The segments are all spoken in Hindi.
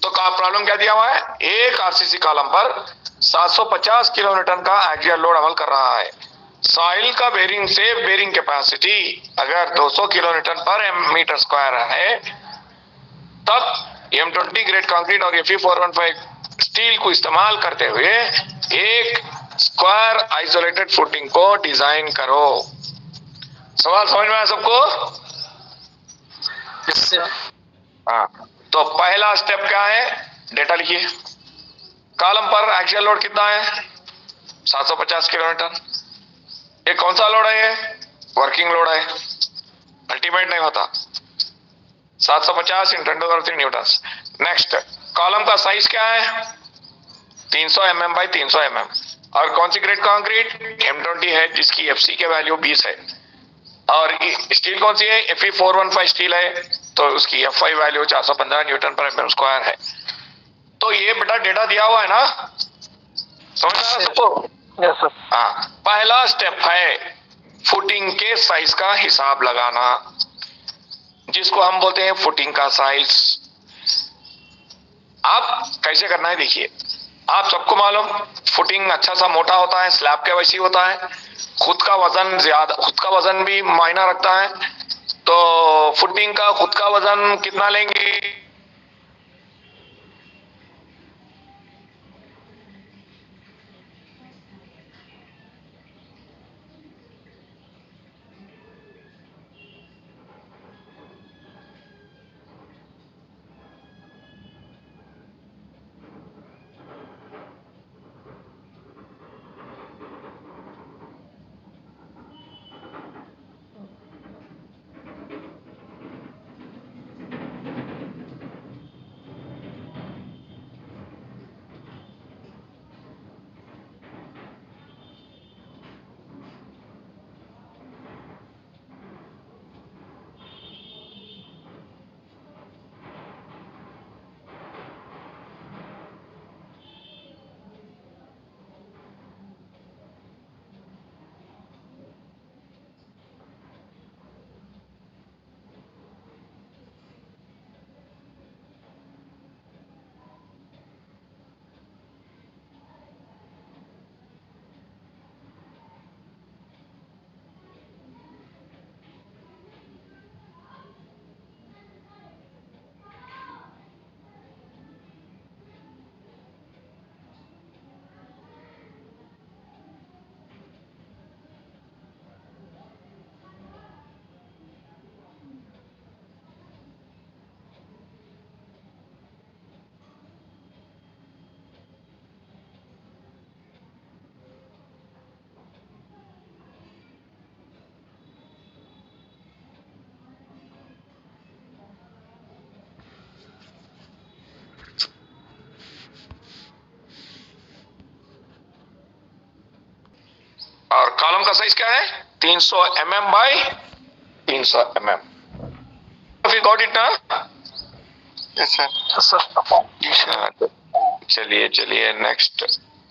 तो प्रॉब्लम क्या दिया हुआ है, एक आरसीसी कॉलम पर 750 किलोन्यूटन का एक्सियल लोड अमल कर रहा है। सॉइल का बेरिंग से बेरिंग कैपेसिटी अगर 200 किलोन्यूटन पर मीटर स्क्वायर है, तब M20 ग्रेड कंक्रीट और Fe415 स्टील को इस्तेमाल करते हुए एक स्क्वायर आइसोलेटेड फुटिंग को डिजाइन करो। सवाल समझ में आया सबको? हाँ, तो पहला स्टेप क्या है, डेटा लिखिए। कॉलम पर एक्सियल लोड कितना है, 750 किलोमीटर। ये कौन सा लोड है, ये वर्किंग लोड है, अल्टीमेट नहीं होता। 750 × 10³ न्यूटन। नेक्स्ट, कॉलम का साइज क्या है, 300 mm बाई 300 mm। और कौन सी ग्रेड कंक्रीट, M20 है, जिसकी FC के वैल्यू 20 है। और स्टील कौन सी है, Fe415 स्टील है, तो उसकी Fi वैल्यू 415 न्यूटन पर mm स्क्वायर है। तो ये बेटा डेटा दिया हुआ है ना, समझ में आया सबको? Yes sir. हाँ, पहला स्टेप है फुटिंग के साइज का हिसाब लगाना, जिसको हम बोलते हैं फुटिंग का साइज। आप कैसे करना है देखिए, आप सबको मालूम फुटिंग अच्छा सा मोटा होता है, स्लैब के वैसी होता है, खुद का वजन ज्यादा, खुद का वजन भी मायना रखता है। तो फुटिंग का खुद का वजन कितना लेंगे, और कॉलम का साइज क्या है, 300 mm by 300 mm। We got it ना? Yes sir. चलिए चलिए नेक्स्ट,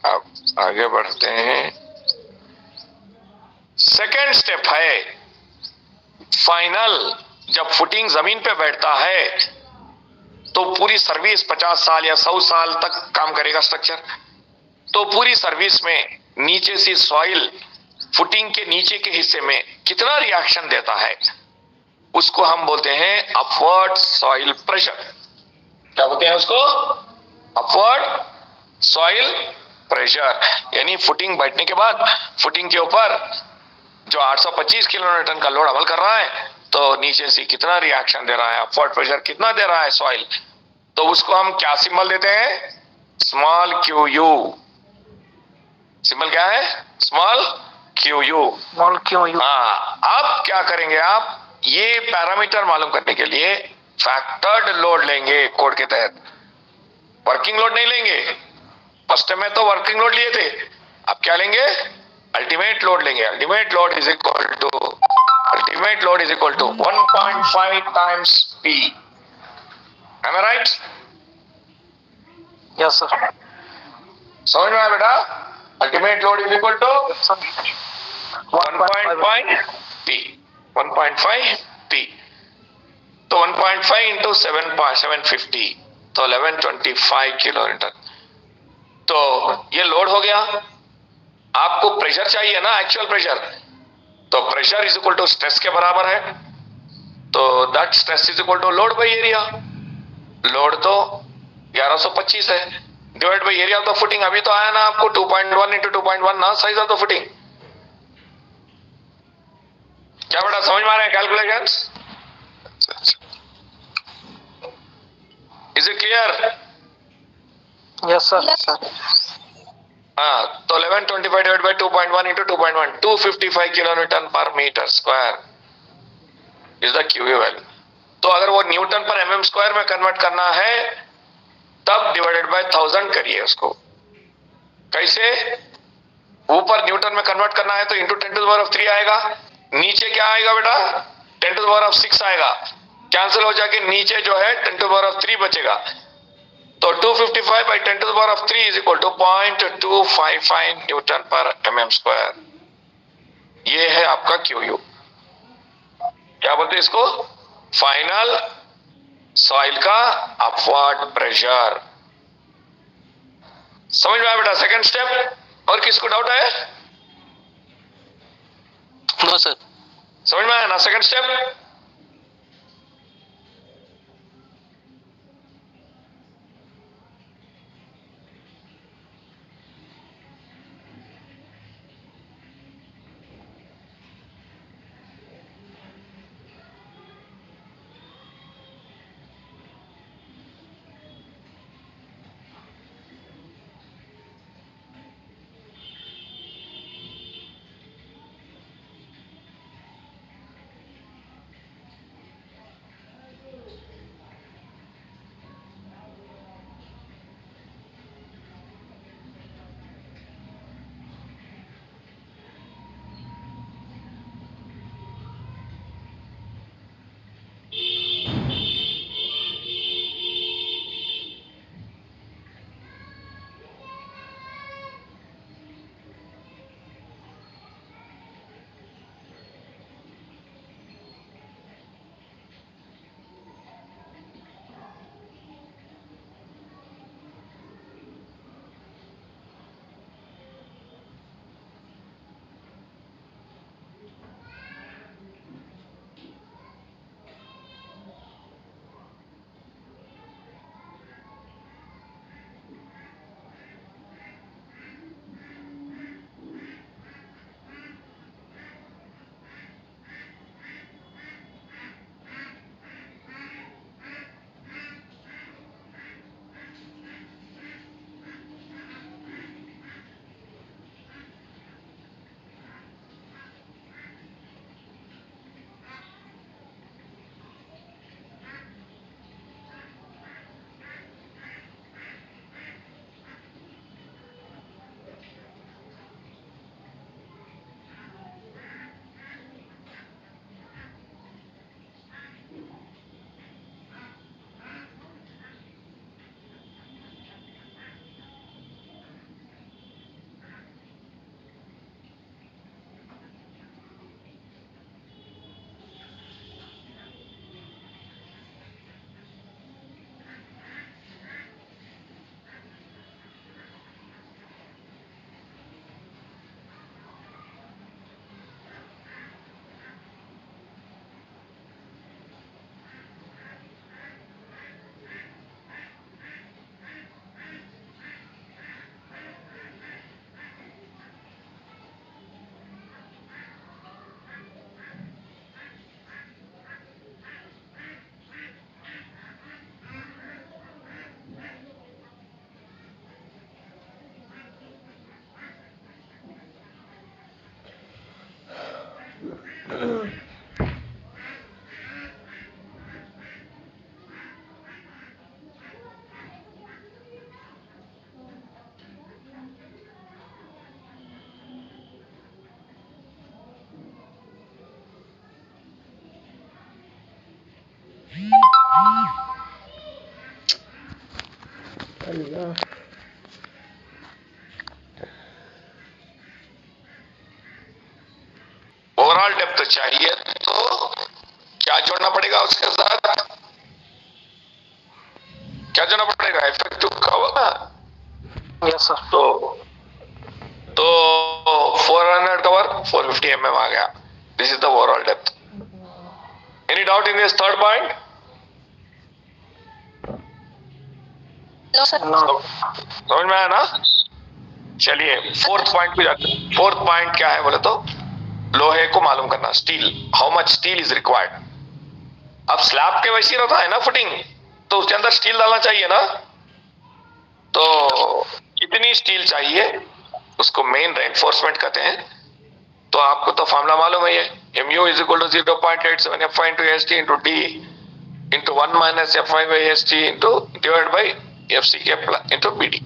अब आगे बढ़ते हैं। सेकेंड स्टेप है फाइनल, जब फुटिंग जमीन पे बैठता है तो पूरी सर्विस 50 साल या 100 साल तक काम करेगा स्ट्रक्चर। तो पूरी सर्विस में नीचे से सॉइल फुटिंग के नीचे के हिस्से में कितना रिएक्शन देता है, उसको हम बोलते हैं अपवर्ड सॉइल प्रेशर। क्या बोलते हैं उसको, अपवर्ड सॉइल प्रेशर। यानी फुटिंग बैठने के बाद फुटिंग के ऊपर जो 825 किलोन्यूटन का लोड अमल कर रहा है, तो नीचे से कितना रिएक्शन दे रहा है, अपवर्ड प्रेशर कितना दे रहा है सॉइल, तो उसको हम क्या सिंबल देते हैं, स्मॉल QU। सिंबल क्या है, स्मॉल QU। Small QU। हाँ, अब क्या करेंगे आप, ये पैरामीटर मालूम करने के लिए फैक्टर्ड लोड लेंगे कोड के तहत, वर्किंग लोड नहीं लेंगे। फर्स्ट में तो वर्किंग लोड लिए थे, अब क्या लेंगे, अल्टीमेट लोड लेंगे। Ultimate load is equal to 1.5 times P। Am I right? Yes sir. समझ में आया बेटा, ultimate load is equal to 1.5 P। 1.5 P, तो 1.5 × 750 तो 1125 किलो न्यूटन। तो ये लोड हो गया। आपको प्रेशर चाहिए ना, एक्चुअल प्रेशर, तो pressure is equal to stress के बराबर है। तो that stress is equal to load by area. Load तो 1125 है, divide by area of the footing. अभी तो आया ना आपको 2.1 इंटू 2.1 ना, साइज ऑफ द फुटिंग। क्या बेटा समझ में आ रहे हैं calculations? Is it clear? Yes sir. हाँ, तो 1125 divide by 2.1 into 2.1, 255 kilo newton पर meter square is the QB value. तो अगर वो न्यूटन पर एमएम स्क्वायर में कन्वर्ट करना है तब डिवाइडेड बाय 1000 करिए उसको। कैसे? ऊपर न्यूटन में कन्वर्ट करना है तो into 10 to the power of 3 आएगा। नीचे क्या आएगा बेटा? 10 टू द पावर ऑफ 6 आएगा। कैंसिल हो जाके नीचे जो है 10 टू द पावर ऑफ 3 बचेगा। तो 255 by 10 to the power of 3 is equal to 0.255 newton per mm square. ये है आपका क्यूयू। क्या बोलते हैं इसको? फाइनल सॉइल का अपवर्ड प्रेशर। समझ में आया बेटा सेकंड स्टेप? और किसको डाउट है? No sir. समझ में आया ना सेकंड स्टेप? ओवरऑल डेप्थ चाहिए तो क्या जोड़ना पड़ेगा उसके साथ? क्या जोड़ना आएगा इफेक्टिव कवर। Yes sir. तो 400 कवर 450 mm आ गया। This is the overall depth. Any doubt in this third point? No sir. समझ में आया ना? चलिए फोर्थ पॉइंट पे जाते हैं। फोर्थ पॉइंट क्या है बोले तो लोहे को मालूम करना, steel, how much steel is required. अब स्लैब के वैसे ही रहता है ना फुटिंग, तो उसके अंदर स्टील डालना चाहिए ना। तो कितनी स्टील चाहिए उसको मेन रेनफोर्समेंट कहते हैं। तो आपको तो फॉर्मूला मालूम है, ये mu is equal to 0.87 FY into ST into D into 1 minus FY by ST into divide by FC के इंटू BD।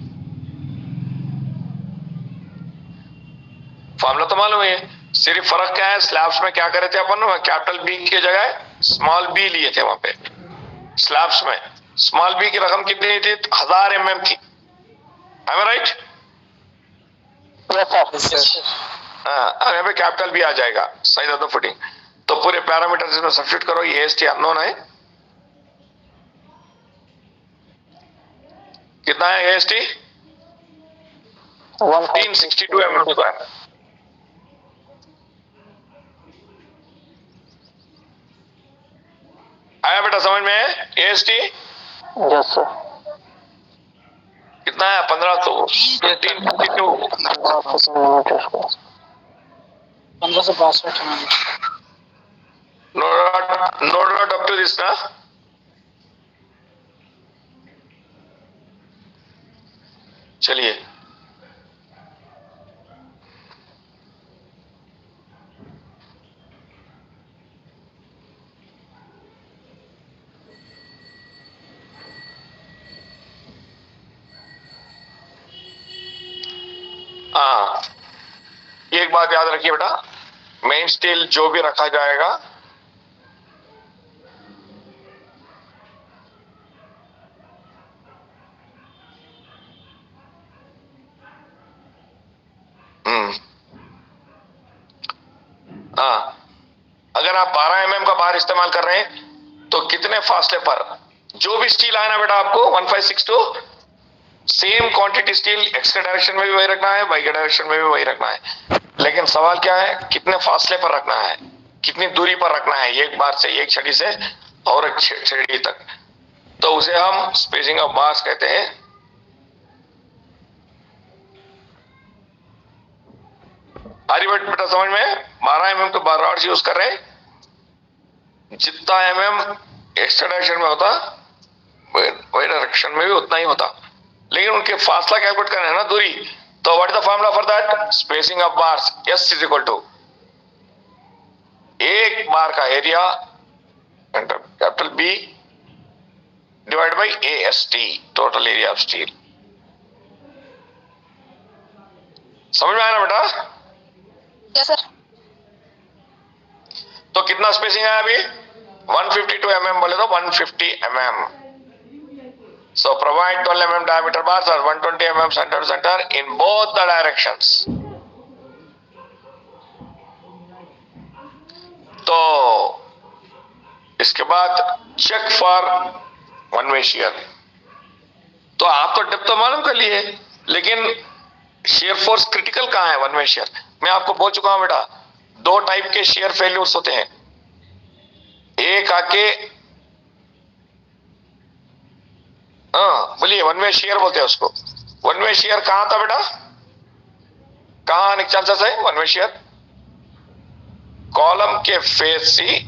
फॉर्मूला तो मालूम है, सिर्फ फर्क क्या है, स्लैब्स में क्या करे थे अपन, कैपिटल B की जगह स्मॉल b लिए थे वहां पे। स्लैब्स में स्मॉल b की रकम कितनी थी? 1000 mm थी। Am I right? हाँ, यहाँ पे कैपिटल भी आ जाएगा साइज ऑफ द फुटिंग। तो पूरे पैरामीटर्स में सब्स्टिट्यूट करो, ये ST अननोन है, कितना है ST? 362 mm square. आया बेटा समझ में? AST yes sir. कितना है? 1500 1562 1562 नोट अप टू दिस ना। चलिए हाँ, एक बात याद रखिए बेटा, मेन स्टील जो भी रखा जाएगा हाँ, अगर आप 12 mm का बार इस्तेमाल कर रहे हैं तो कितने फासले पर जो भी स्टील आए ना बेटा आपको 1562 सेम क्वांटिटी स्टील एक्स के डायरेक्शन में भी वही रखना है, वाई के डायरेक्शन में भी वही रखना है। लेकिन सवाल क्या है, कितने फासले पर रखना है, कितनी दूरी पर रखना है, एक बार से, एक छड़ी से और एक छड़ी तक। तो उसे हम स्पेसिंग ऑफ बार्स कहते हैं। आरी बेटा समझ में? 12 mm तो बार रॉड्स यूज कर रहे हैं, जितना mm एक्स्ट्रा डायरेक्शन में होता वही डायरेक्शन में भी उतना ही होता, लेकिन उनके फासला कैलकुलेट करना है ना, दूरी। तो what is the formula for that? Spacing of bars, S is equal to एक बार का area capital B divide by AST, total area of steel. समझ में आया ना बेटा? Yes sir. तो कितना स्पेसिंग है अभी? 152 mm बोले तो 150 mm। So provide 12 mm diameter bars or 120 mm center to center in both the directions. तो इसके बाद check for one way shear. तो आप तो डेप्थ तो मालूम कर लिए, लेकिन शेयर फोर्स क्रिटिकल कहां है वन वे शेयर? मैं आपको बोल चुका हूं बेटा, दो टाइप के शेयर फेल्यूर्स होते हैं। एक आके बोलिए वन वे शेयर बोलते हैं उसको। वन वे शेयर कहां था बेटा? कहां आने के चांसेस है वन वे शेयर? कॉलम के फेस से,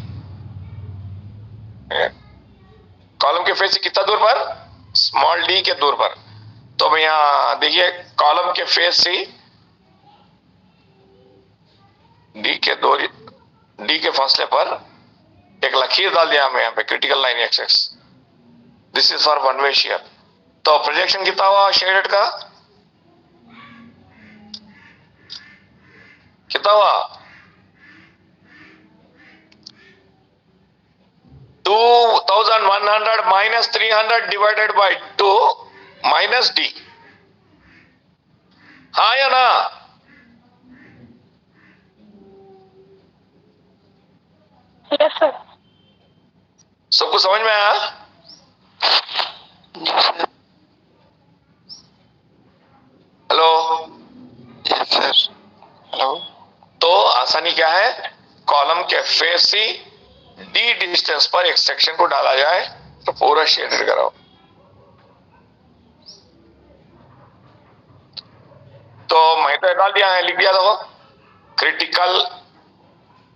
कॉलम के फेस से कितना दूर पर? स्मॉल d के दूर पर। तो अब यहां देखिए, कॉलम के फेस से d के फासले पर एक लकीर डाल दिया हमें यहाँ पे, critical line access. This is for one way shear. तो प्रोजेक्शन कितना हुआ शेडेड का? कितना हुआ? 2100 minus 300 divided by 2 minus d। हाँ या ना? Yes sir. सबको समझ में आया? क्या है, कॉलम के फेस सी डी डिस्टेंस पर एक सेक्शन को डाला जाए तो पूरा शेडेड कराओ। तो मैं तो डाल दिया है, लिख दिया देखो, critical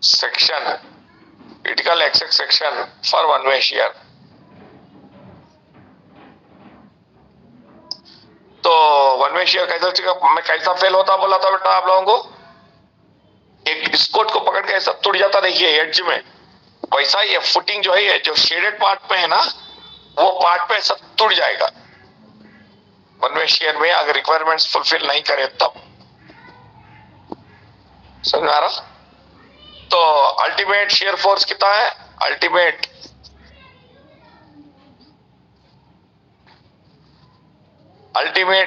section, critical access section for one way shear. तो वन वे शेयर कैसा फेल होता बोला था बेटा आप लोगों को, एक बिस्कुट को पकड़ के ऐसा टूट जाता, देखिए एड्ज में, वैसा ये फुटिंग जो है, ये जो शेडेड पार्ट पे है ना, वो पार्ट पे ऐसा टूट जाएगा वन वे शेयर में, अगर रिक्वायरमेंट्स फुलफिल नहीं करे तब। समझ में आ रहा? तो अल्टीमेट शेयर फोर्स कितना है, अल्टीमेट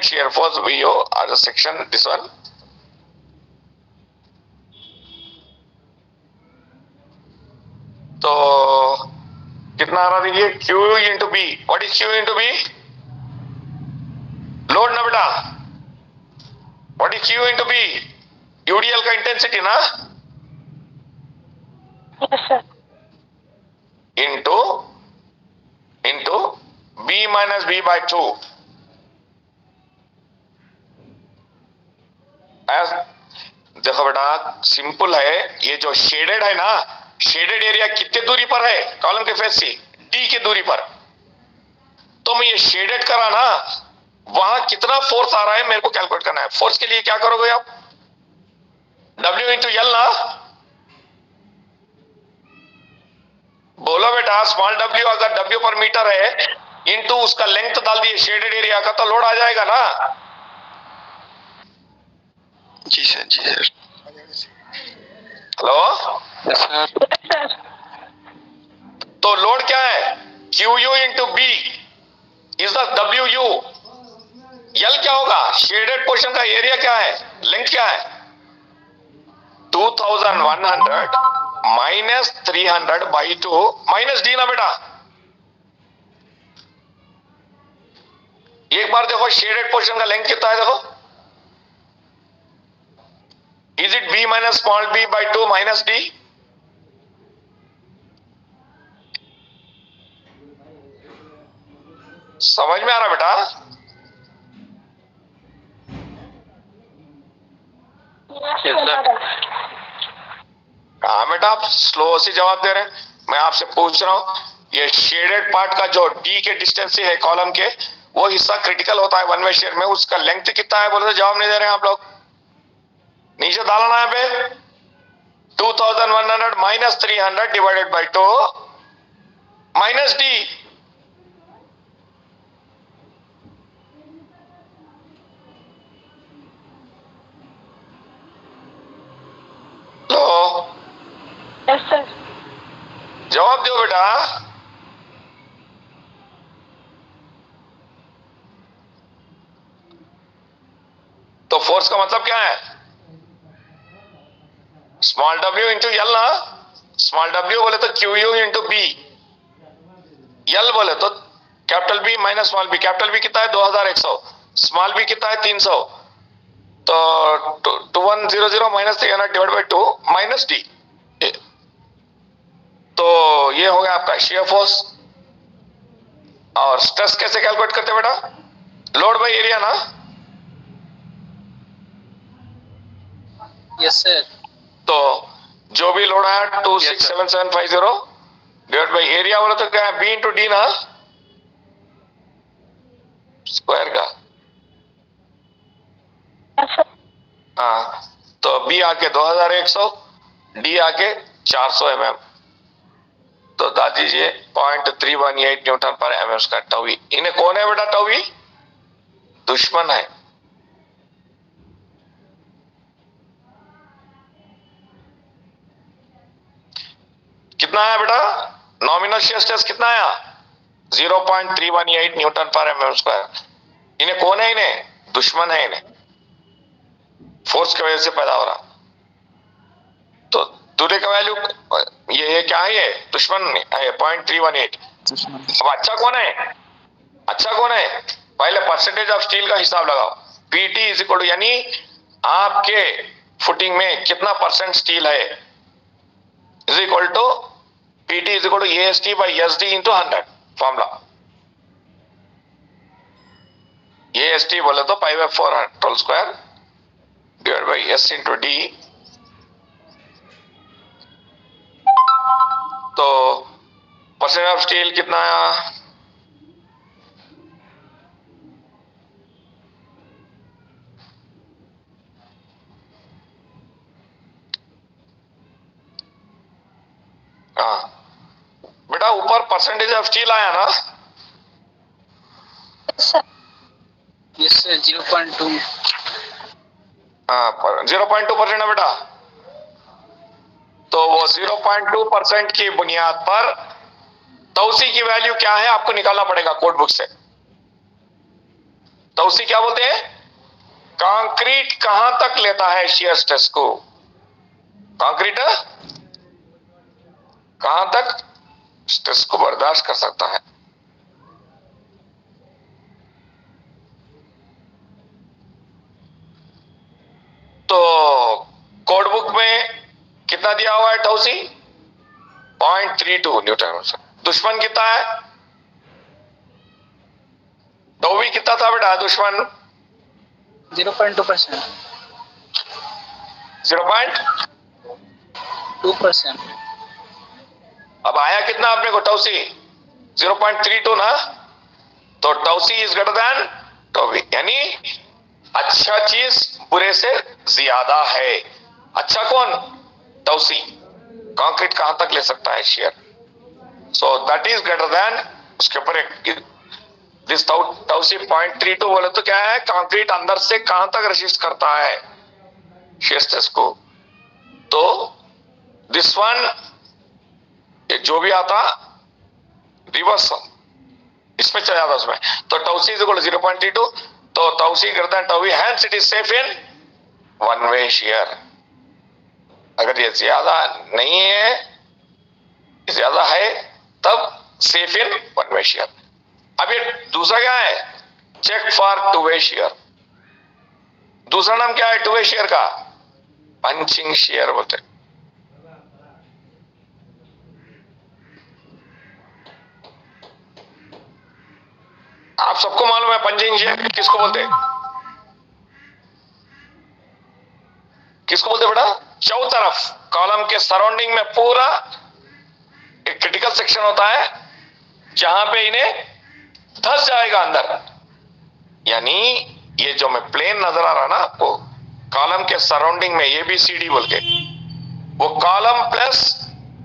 शेयर फोर्स VO और द सेक्शन दिस वन, तो कितना आ रहा देखिए, Q into B. What is Q into B? Load ना बेटा, what is Q into B? UDL का इंटेंसिटी ना, Yes, sir. Into B minus B by 2। देखो बेटा सिंपल है, ये जो शेडेड है ना, शेडेड एरिया कितने दूरी पर है कॉलम के फेस से, D की दूरी पर। तो मैं ये शेडेड करा ना, वहां कितना फोर्स आ रहा है मेरे को कैलकुलेट करना है। फोर्स के लिए क्या करोगे आप, W इंटू एल ना, बोलो बेटा, स्मॉल w अगर W पर मीटर है इंटू उसका लेंथ डाल दिए शेडेड एरिया का, तो लोड आ जाएगा ना। जी सर, जी sir. Hello, yes sir. Yes, sir. तो लोड क्या है, QU into B is the WU। L क्या होगा, शेडेड पोर्शन का एरिया क्या है, लेंथ क्या है, 2100 माइनस 300 बाई 2 माइनस D ना बेटा। एक बार देखो शेडेड पोर्शन का लेंथ कितना है, देखो, is it B minus small b by 2 minus D? समझ में आ रहा बेटा? Yes, Yes, sir. sir. कहा बेटा आप स्लो से जवाब दे रहे हैं, मैं आपसे पूछ रहा हूं, ये शेडेड पार्ट का जो D के डिस्टेंस से है कॉलम के, वो हिस्सा क्रिटिकल होता है वन वे शेयर में, उसका लेंथ कितना है बोले तो जवाब नहीं दे रहे हैं आप लोग। नीचे डालना है पे 2100 minus 300 divided by 2 minus D। Low Yes, sir. जवाब दो बेटा। तो फोर्स का मतलब क्या है, स्मॉल w इंटू एल ना, स्मॉल w बोले तो QU इंटू बी, एल बोले तो capital B minus small b। Capital B कितना है 2100, स्मॉल b कितना है 300, तो 2100 minus 300 divide by 2 minus D। तो ये हो गया आपका शेयर फोर्स। और स्ट्रेस कैसे कैलकुलेट करते बेटा, लोड बाई एरिया ना। Yes sir. तो जो भी लोड आया 267750 डिवाइड बाई एरिया बोले तो क्या है, B इंटू D ना, स्क्वायर का। Yes, sir. हाँ, तो B आके 2100, D आके 400 mm, तो दाद दीजिए 0.318 न्यूटन पर mm का टवी। इन्हें कौन है बेटा टवी, दुश्मन है। कितना आया बेटा, नॉमिनल शेयर स्ट्रेस कितना आया, 0.318 न्यूटन पर mm स्क्वायर। इन्हें कौन है, इन्हें दुश्मन है, इन्हें फोर्स की वजह से पैदा हो रहा। तो दूरी का वैल्यू ये क्या है, ये दुश्मन है 0.318। अब अच्छा कौन है, अच्छा कौन है, पहले परसेंटेज ऑफ स्टील का हिसाब लगाओ, PT इज इक्वल टू, यानी आपके फुटिंग में कितना परसेंट स्टील है, is equal to PT is equal to AST by SD into 100 formula. AST बोले तो pi by 4 whole square divide by S into D। तो परसेंट ऑफ स्टील कितना आया? हाँ बेटा ऊपर परसेंटेज ऑफ स्टील आया ना? Yes, sir. यस सर 0.2 हाँ 0.2% है बेटा। तो वो 0.2% की बुनियाद पर तौसी की वैल्यू क्या है आपको निकालना पड़ेगा कोड बुक से। तौसी क्या बोलते हैं? कंक्रीट कहां तक लेता है शियर स्ट्रेस को? कंक्रीट कहां तक स्ट्रेस को बर्दाश्त कर सकता है? तो कोड बुक में कितना दिया हुआ है टौसी? 0.32 न्यूटन। दुश्मन कितना है? टोवी कितना था बेटा दुश्मन? 0.2%। 0.2%। अब आया कितना आपने को टौसी? 0.32 ना? तो टौसी इज ग्रेटर देन टोवी, यानी अच्छा चीज बुरे से ज्यादा है। अच्छा कौन? टौसी। कंक्रीट कहां तक ले सकता है shear? So that is greater than, उसके ऊपर एक दिस टौसी 0.32 बोले तो क्या है? कंक्रीट अंदर से कहां तक रेसिस्ट करता है शियर स्ट्रेस को। तो दिस वन जो भी आता रिवर्स इसमें चला जाता उसमें। तो टौसी इज इक्वल टू 0.32, तो tau c greater than tau v, hence it is safe in one way shear. अगर ये ज्यादा नहीं है, ज्यादा है, तब safe in one way shear. अब ये दूसरा क्या है? Check for two way shear. दूसरा नाम क्या है टू वे शियर का? पंचिंग शियर बोलते हैं। आप सबको मालूम है पंचिंग शियर किसको बोलते हैं? किसको बोलते बेटा? चौतरफ कॉलम के सराउंडिंग में पूरा एक क्रिटिकल सेक्शन होता है जहां पे इन्हें धस जाएगा अंदर। यानी ये जो मैं प्लेन नजर आ रहा ना आपको, कॉलम के सराउंडिंग में ABCD बोल के, वो कॉलम प्लस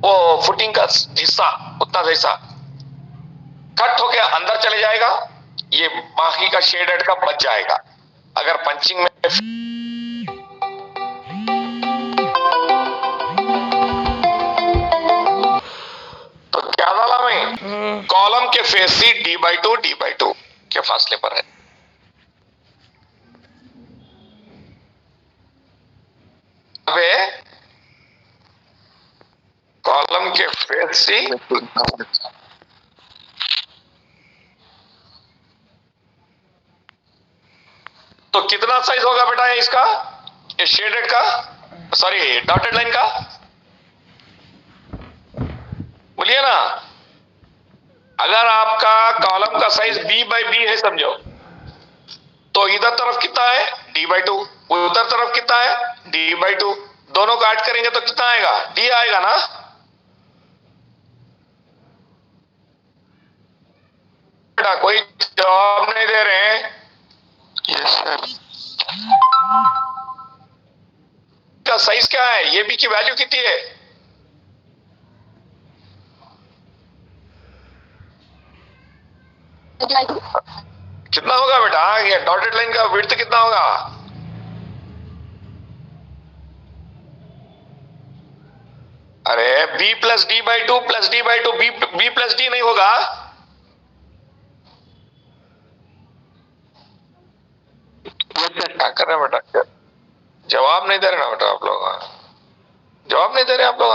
वो फुटिंग का हिस्सा उतना जैसा कट होके अंदर चले जाएगा, ये बाकी का शेडेड का बच जाएगा। अगर पंचिंग में तो क्या डाला मैं? कॉलम के फेस सी D/2 के फासले पर है। अबे कॉलम के फेस सी तो कितना साइज होगा बेटा ये इसका, ये शेडेड का, सॉरी डॉटेड लाइन का? बोलिए ना। अगर आपका कॉलम का साइज B/B है समझो, तो इधर तरफ कितना है? D/2, उधर तरफ कितना है? D/2। दोनों को ऐड करेंगे तो कितना आएगा? D आएगा ना। बेटा कोई जवाब नहीं दे रहे हैं। Yes sir. का साइज क्या है? ये B की वैल्यू कितनी है? कितना होगा बेटा? ये डॉटेड लाइन का विड्थ कितना होगा? अरे B plus D/2 plus D/2, B plus D नहीं होगा? क्या कर रहे हैं बेटा? जवाब नहीं दे रहे ना बेटा आप लोग। जवाब नहीं दे रहे आप लोग।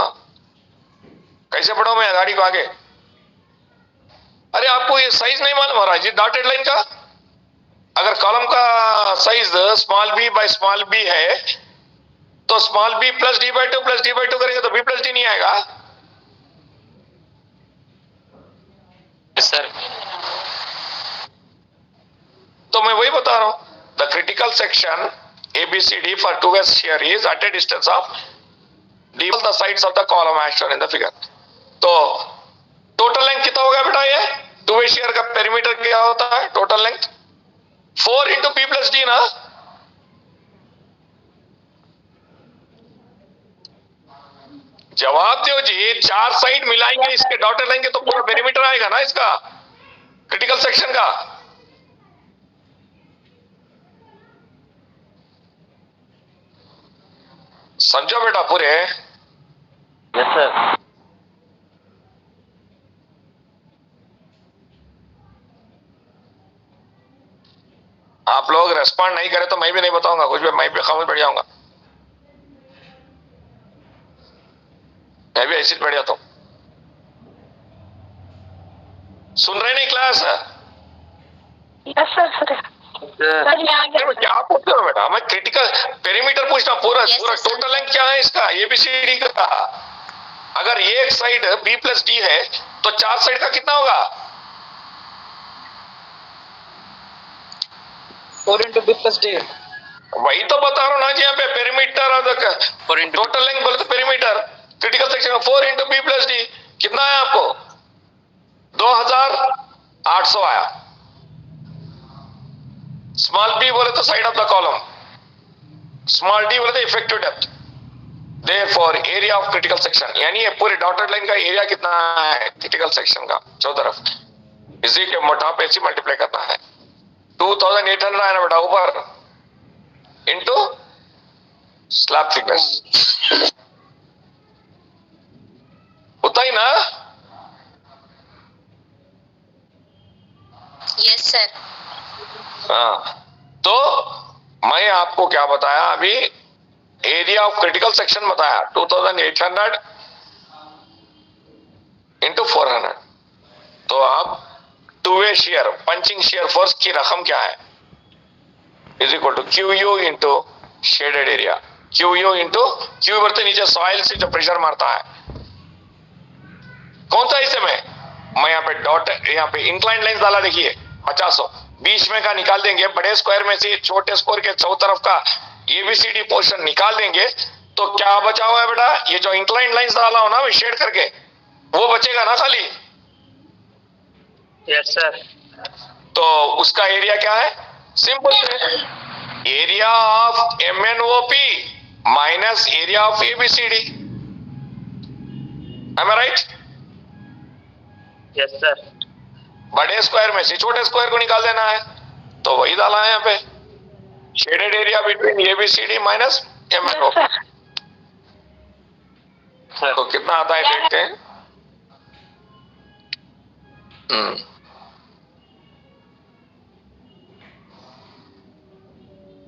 कैसे पढ़ो मैं गाड़ी को आगे? अरे आपको ये साइज नहीं मालूम हो रहा है जी डॉटेड लाइन का? अगर कॉलम का साइज स्मॉल b/स्मॉल b है तो small B plus D by two करेंगे तो बी प्लस डी नहीं आएगा। सर तो मैं वही बता रहा हूं, the critical section ABCD for two way shear is at a distance of D the sides of the column as shown in the figure. तो टोटल लेंथ कितना होगा बेटा, ये टू वे शेयर का पेरीमीटर क्या होता है, total length 4 into B plus D ना। जवाब दो जी, 4 साइड मिलाएंगे इसके डॉटेड लेंगे तो पूरा पेरीमीटर आएगा ना इसका क्रिटिकल सेक्शन का। समझो बेटा पूरे। Yes sir. आप लोग रेस्पॉन्ड नहीं करें तो मैं भी नहीं बताऊंगा कुछ भी, मैं भी खामोश बैठ जाऊंगा, मैं भी ऐसे बैठ जाता हूं। सुन रहे नहीं क्लास? यस सर सर क्या पूछते हो बेटा, मैं क्रिटिकल पेरीमीटर पूछना पूरा पूरा टोटल लेंथ क्या है इसका ABCD का। अगर एक साइड B प्लस डी है तो 4 साइड का कितना होगा? 4 इंटू बी प्लस डी। वही तो बता रहा हूं ना जी, यहाँ पे पेरीमीटर और टोटल लेंथ बोले तो perimeter critical section 4 into B plus D कितना है आपको? 2800 आया। स्मॉल बी बोले तो side of the column, small D बोले तो effective depth, therefore area of critical section, यानी ये पूरे डॉटेड लाइन का एरिया कितना है क्रिटिकल सेक्शन का चौ तरफ, इसी के मोटा पे से मल्टीप्लाई करना है। 2800 आया ना बेटा ऊपर इंटू स्लैब थिकनेस, होता ही ना। Yes sir. हाँ, तो मैं आपको क्या बताया अभी, एरिया ऑफ क्रिटिकल सेक्शन बताया 2800 इंटू 400। तो आप two way shear punching shear force की रकम क्या है, is equal to QU into shaded area, QU into Q बढ़ते नीचे सॉइल से जो प्रेशर मारता है कौन सा हिस्से में, मैं यहाँ पे डॉट यहाँ पे इंक्लाइन लाइन डाला देखिए 50 बीच में का निकाल देंगे, बड़े स्क्वायर में से छोटे स्क्वायर के चौ तरफ का ABCD पोर्शन निकाल देंगे तो क्या बचा हुआ है बेटा, ये जो इंक्लाइन लाइंस डाला हो ना शेड करके वो बचेगा ना खाली। Yes sir. तो उसका एरिया क्या है, सिंपल से area of MNOP minus area of ABCD, am I right? Yes sir. बड़े स्क्वायर में से छोटे स्क्वायर को निकाल देना है तो वही डाला है यहाँ पे, shaded area between ABCD minus MNOP। तो कितना आता है देखते हैं।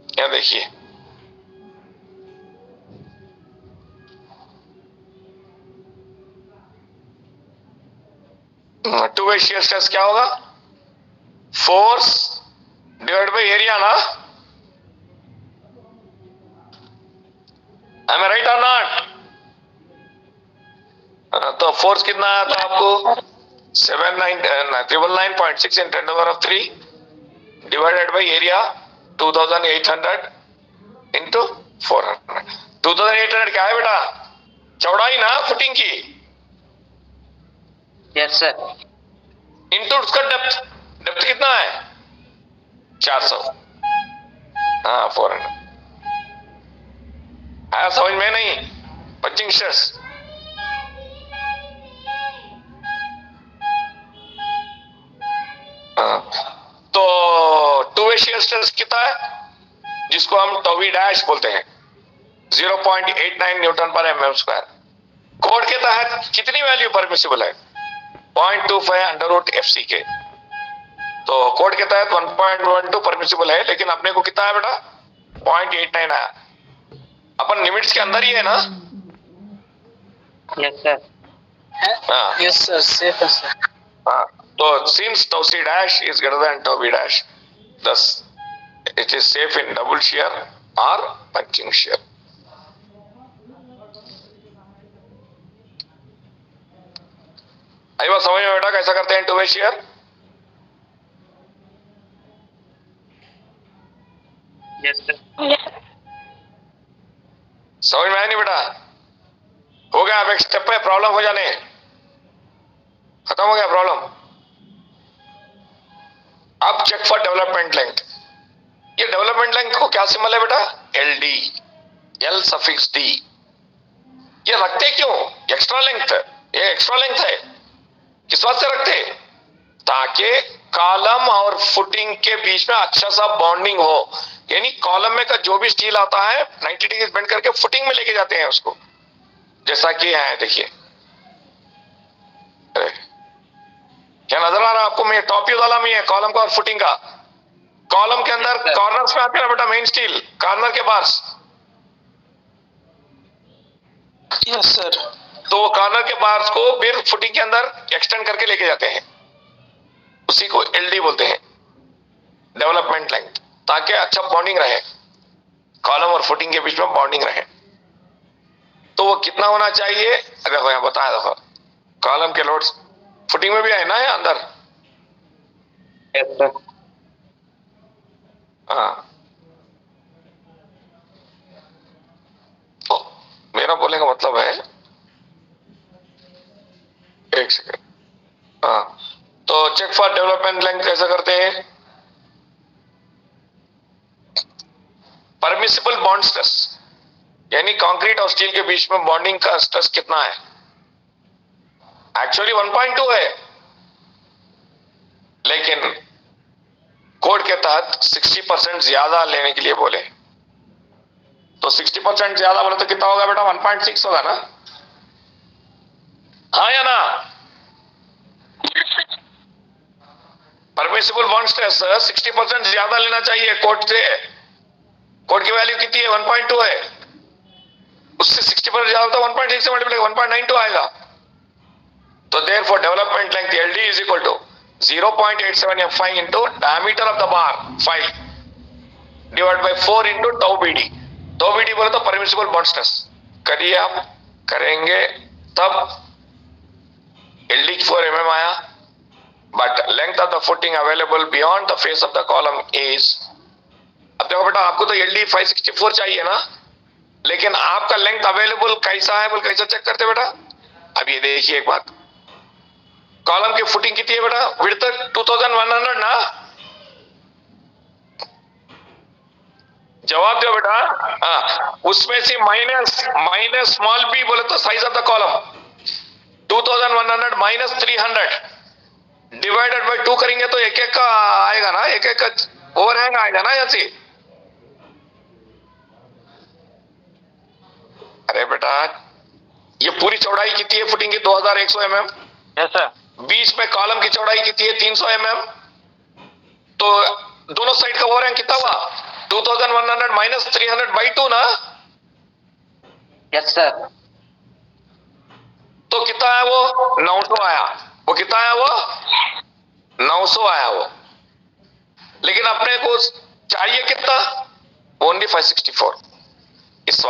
क्या देखिए, टू वे शियर स्ट्रेस क्या होगा, फोर्स डिवाइड बाय एरिया ना, am I right or not? तो फोर्स कितना आया था आपको 999.6 × 10³ डिवाइडेड बाय एरिया 2800 इंटू 400। 2800 क्या है बेटा, चौड़ाई ना फुटिंग की, यस सर। इंटू उसका डेप्थ, डेप्थ कितना है 400, हाँ 400 आया समझ में नहीं, पंचिंग स्ट्रेस। तो टू वे शियर स्ट्रेस कितना है, जिसको हम टॉवी डैश बोलते हैं 0.89 न्यूटन पर mm²। कोड के तहत कितनी वैल्यू परमिसिबल है 0.25 √FC के, तो कोड के तहत 1.12 परमिसिबल है, लेकिन अपने को कितना है बेटा 0.89 आया, अपन लिमिट्स के अंदर ही है ना। Yes sir. हाँ यस सर, सेफ है सर। हाँ, तो since tau C dash is greater than tau B dash, thus it is safe in double shear or punching shear। आई बात समझ में बेटा कैसा करते हैं to way share? Yes, sir. Yes, sir. समझ में आया नहीं बेटा? हो गया, अब एक स्टेप पे प्रॉब्लम हो जाने, खत्म हो गया प्रॉब्लम। अब चेक फॉर डेवलपमेंट लेंथ। ये डेवलपमेंट लेंथ को क्या सिंबल है बेटा? L D, L suffix D. ये रखते क्यों? एक्स्ट्रा लेंथ, ये एक्स्ट्रा लेंथ है, किस बात से रखते? ताकि कॉलम और फुटिंग के बीच में अच्छा सा बॉन्डिंग हो। यानी कॉलम में का जो भी स्टील आता है 90 डिग्री बेंड करके फुटिंग में लेके जाते हैं उसको, जैसा कि है देखिए। क्या नजर आ रहा है आपको? मैं टॉप व्यू वाला में है कॉलम का और फुटिंग का। कॉलम के अंदर कॉर्नर्स में आते हैं ना बेटा मेन स्टील, कॉर्नर के पास। Yes, sir. तो वो कॉर्नर के पार्ट्स को फिर फुटिंग के अंदर एक्सटेंड करके लेके जाते हैं, उसी को एलडी बोलते हैं, डेवलपमेंट लेंथ, ताकि अच्छा बॉन्डिंग रहे, कॉलम और फुटिंग के बीच में बॉन्डिंग रहे। तो वो कितना होना चाहिए? देखो यहाँ बताया, देखो कॉलम के लोड्स फुटिंग में भी है ना, यहाँ अंदर। Yes, sir. हाँ, तो मेरा बोलने का मतलब है, एक सेकेंड। हाँ, तो चेक फॉर डेवलपमेंट लेंथ कैसे करते हैं? परमिसिबल बॉन्ड स्ट्रेस, यानी कंक्रीट और स्टील के बीच में बॉन्डिंग का स्ट्रेस कितना है? एक्चुअली 1.2 है, लेकिन कोड के तहत 60% ज्यादा लेने के लिए बोले। तो 60% ज्यादा बोले तो कितना होगा बेटा? 1.6 होगा ना? हाँ या ना? Yes, sir. Permissible bond stress 60% ज्यादा लेना चाहिए कोड से। कोड की वैल्यू कितनी है? 1.2 है, उससे 60% ज्यादा तो 1.6 से मल्टीप्लाई 1.92 आएगा। तो therefore development length LD is equal to 0.87 F5 into diameter of the bar 5 divided by 4 into tau BD। tau BD बोले तो परमिसिबल बॉन्ड स्ट्रेस। करिए, आप करेंगे तब LD 4 mm आया, but length of the footing available beyond the face of the column is. अब देखो बेटा, आपको तो LD 564 चाहिए ना, लेकिन आपका लेंथ अवेलेबल कैसा है बोल कैसा चेक करते बेटा? अब ये देखिए एक बात, कॉलम की फुटिंग कितनी है बेटा? विड्थ 2100 ना? जवाब दो बेटा। हाँ, उसमें से माइनस स्मॉल बी बोले तो size of the column 2100 minus 300 divided by 2 करेंगे तो एक एक का आएगा ना, एक एक का ओवरहैंग आएगा ना यहाँ से। अरे बेटा, ये पूरी चौड़ाई कितनी है फुटिंग की? 2100 mm। Yes, sir. बीच में कॉलम की चौड़ाई कितनी है? 300 mm। तो दोनों साइड का ओवरहैंग कितना हुआ? 2100 माइनस 300 बाई 2 ना? Yes, sir. तो कितना है वो? 900 आया। वो कितना आया? वो 900 आया वो। लेकिन अपने को चाहिए कितना? ओनली 564। इस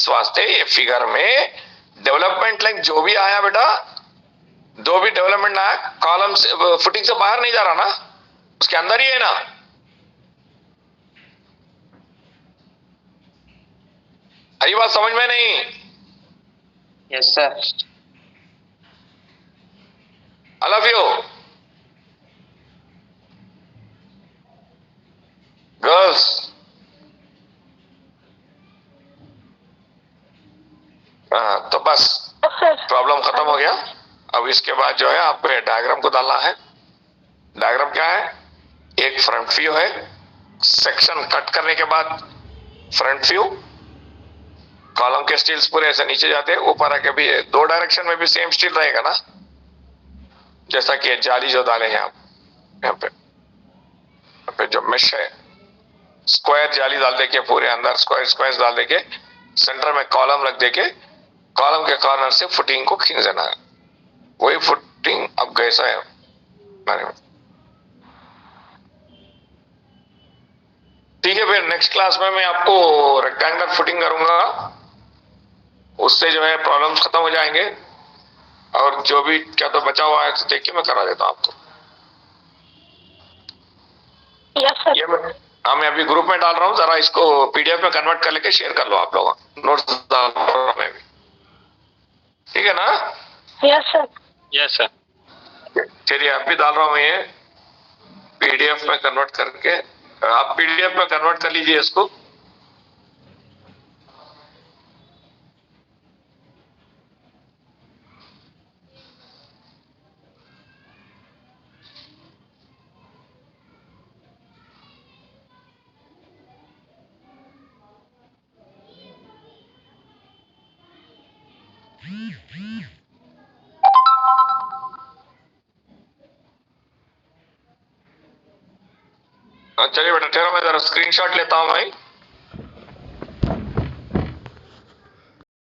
वास्ते ये फिगर में डेवलपमेंट लेंथ जो भी आया बेटा, जो भी डेवलपमेंट आया, कॉलम से फुटिंग से बाहर नहीं जा रहा ना, उसके अंदर ही है ना। अरे बात समझ में नहीं? Yes, sir. I love you girls. हाँ, तो बस Yes, sir. प्रॉब्लम खत्म हो गया। अब इसके बाद जो है आपको डायग्राम को डालना है। डायग्राम क्या है? एक फ्रंट व्यू है, सेक्शन कट करने के बाद फ्रंट व्यू, कॉलम के स्टील्स पूरे ऐसे नीचे जाते हैं, ऊपर आके भी 2 डायरेक्शन में भी सेम स्टील रहेगा ना, जैसा कि जाली जो डाले हैं आप यहाँ पे जो मेश है, स्क्वायर जाली डाल देके पूरे अंदर स्क्वायर डाल देके सेंटर में कॉलम रख देके कॉलम के कॉर्नर से फुटिंग को खींच देना है। वही फुटिंग अब कैसा है बारे में। ठीक है, फिर नेक्स्ट क्लास में मैं आपको रेक्टेंगुलर फुटिंग करूंगा, उससे जो है प्रॉब्लम्स खत्म हो जाएंगे। और जो भी क्या तो बचा हुआ है तो देखिए, मैं करा देता हूँ आपको। Yes sir. ये मैं अभी ग्रुप में डाल रहा हूँ, जरा इसको पीडीएफ में कन्वर्ट कर लेके शेयर कर लो आप लोग, नोट्स डाल रहा हूं मैं भी, ठीक है ना? Yes sir. Yes sir. चलिए अभी डाल रहा हूँ ये पीडीएफ में कन्वर्ट करके, आप पीडीएफ में कन्वर्ट कर लीजिए इसको। चलिए बेटा ठहरो, मैं जरा स्क्रीनशॉट लेता हूँ भाई।